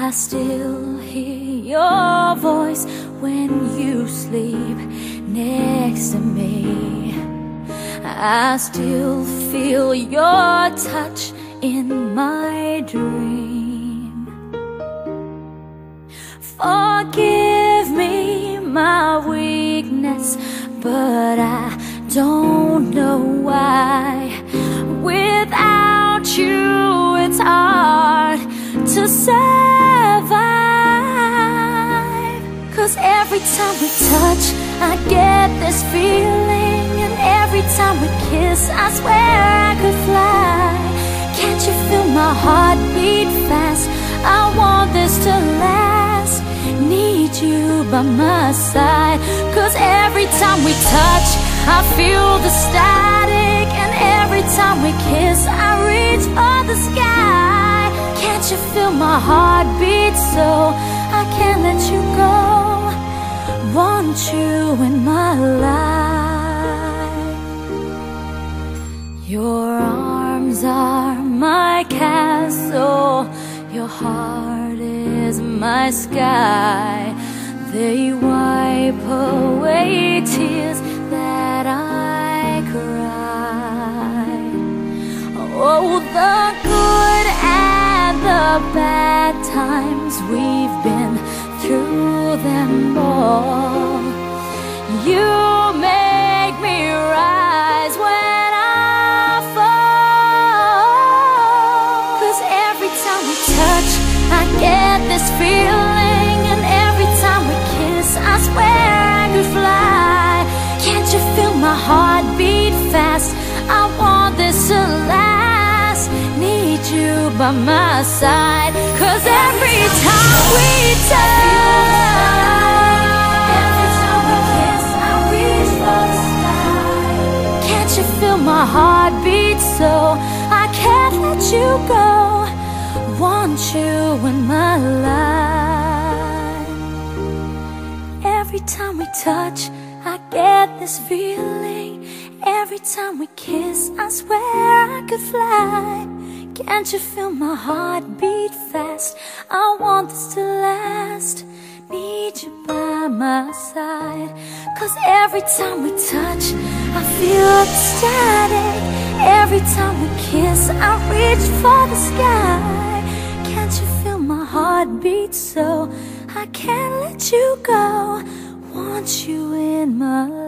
I still hear your voice when you sleep next to me. I still feel your touch in my dream. Forgive me my weakness, but I don't know why. Without you, it's hard to survive. 'Cause every time we touch, I get this feeling, and every time we kiss, I swear I could fly. Can't you feel my heart beat fast? I want this to last. Need you by my side. 'Cause every time we touch, I feel the static, and every time we kiss, I reach for the sky. Can't you feel my heart beat so I can't let you go? Want you in my life. Your arms are my castle, your heart is my sky. They wipe away tears that I cried. Oh, the good and the bad times, we've been through them all. You make me rise when I fall. 'Cause every time we touch, I get this feeling, and every time we kiss, I swear I could fly. Can't you feel my heart beat fast? I want this to last. Need you by my side. 'Cause every time we touch, every time we kiss, I reach for the sky. Can't you feel my heart beat so I can't let you go? Want you in my life. Every time we touch, I get this feeling. Every time we kiss, I swear I could fly. Can't you feel my heart beat fast? I want this to last. Need you by my side. 'Cause every time we touch, I feel the static. Every time we kiss, I reach for the sky. Can't you feel my heart beat so I can't let you go? Want you in my life.